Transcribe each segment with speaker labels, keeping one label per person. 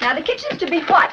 Speaker 1: Now, the kitchen's to be what?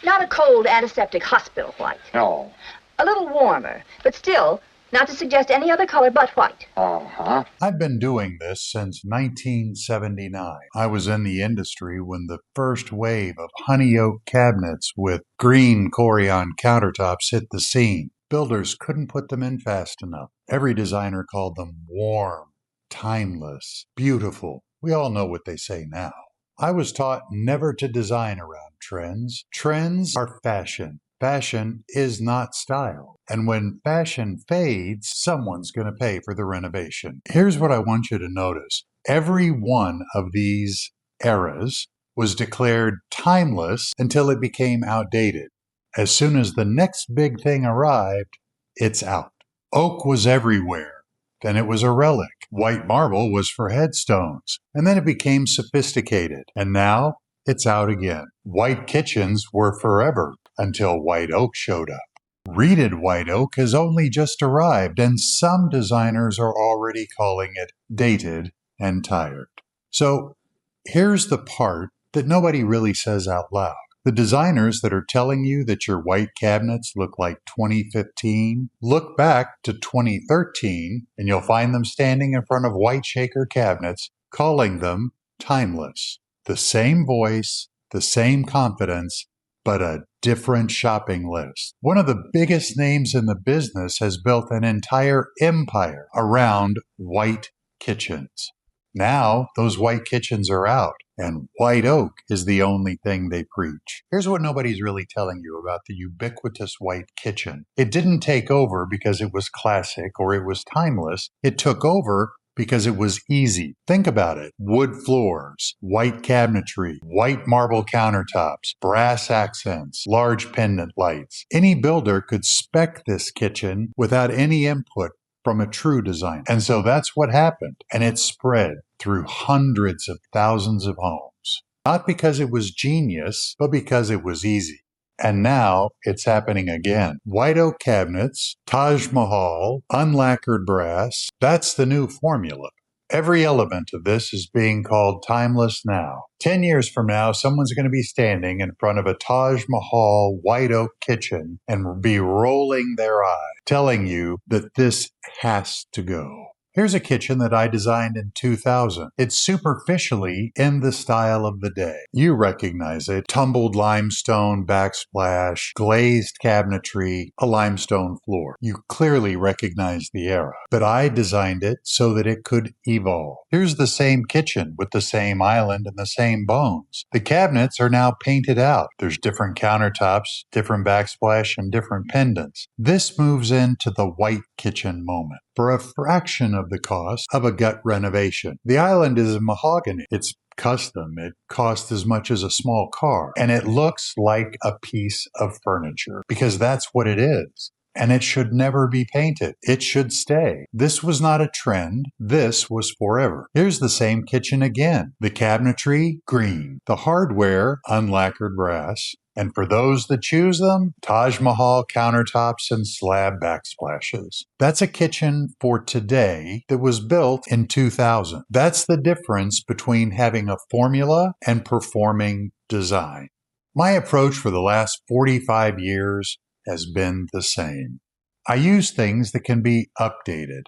Speaker 1: Not a cold antiseptic hospital white.
Speaker 2: No.
Speaker 1: A little warmer, but still not to suggest any other color but white.
Speaker 2: Uh-huh.
Speaker 3: I've been doing this since 1979. I was in the industry when the first wave of honey oak cabinets with green Corian countertops hit the scene. Builders couldn't put them in fast enough. Every designer called them warm, timeless, beautiful. We all know what they say now. I was taught never to design around trends. Trends are fashion. Fashion is not style. And when fashion fades, someone's going to pay for the renovation. Here's what I want you to notice. Every one of these eras was declared timeless until it became outdated. As soon as the next big thing arrived, it's out. Oak was everywhere. Then it was a relic. White marble was for headstones. And then it became sophisticated. And now it's out again. White kitchens were forever until white oak showed up. Reeded white oak has only just arrived, and some designers are already calling it dated and tired. So here's the part that nobody really says out loud. The designers that are telling you that your white cabinets look like 2015, look back to 2013 and you'll find them standing in front of white shaker cabinets calling them timeless. The same voice, the same confidence, but a different shopping list. One of the biggest names in the business has built an entire empire around white kitchens. Now, those white kitchens are out, and white oak is the only thing they preach. Here's what nobody's really telling you about the ubiquitous white kitchen. It didn't take over because it was classic or it was timeless. It took over because it was easy. Think about it. Wood floors, white cabinetry, white marble countertops, brass accents, large pendant lights. Any builder could spec this kitchen without any input from a true designer. And so that's what happened. And it spread through hundreds of thousands of homes. Not because it was genius, but because it was easy. And now it's happening again. White oak cabinets, Taj Mahal, unlacquered brass, that's the new formula. Every element of this is being called timeless now. 10 years from now, someone's going to be standing in front of a Taj Mahal white oak kitchen and be rolling their eye, telling you that this has to go. Here's a kitchen that I designed in 2000. It's superficially in the style of the day. You recognize it. Tumbled limestone backsplash, glazed cabinetry, a limestone floor. You clearly recognize the era. But I designed it so that it could evolve. Here's the same kitchen with the same island and the same bones. The cabinets are now painted out. There's different countertops, different backsplash, and different pendants. This moves into the white kitchen moment for a fraction of the cost of a gut renovation. The island is mahogany. It's custom. It costs as much as a small car. And it looks like a piece of furniture because that's what it is. And it should never be painted. It should stay. This was not a trend. This was forever. Here's the same kitchen again. The cabinetry, green. The hardware, unlacquered brass. And for those that choose them, Taj Mahal countertops and slab backsplashes. That's a kitchen for today that was built in 2000. That's the difference between having a formula and performing design. My approach for the last 45 years has been the same. I use things that can be updated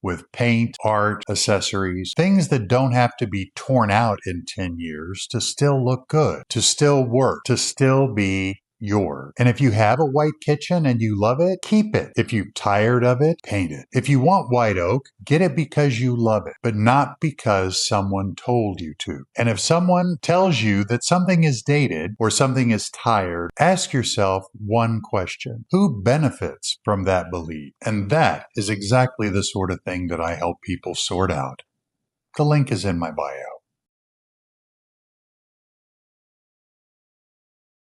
Speaker 3: with paint, art, accessories, things that don't have to be torn out in 10 years to still look good, to still work, to still be yours. And if you have a white kitchen and you love it, keep it. If you're tired of it, paint it. If you want white oak, get it because you love it, but not because someone told you to. And if someone tells you that something is dated or something is tired, ask yourself one question. Who benefits from that belief? And that is exactly the sort of thing that I help people sort out. The link is in my bio.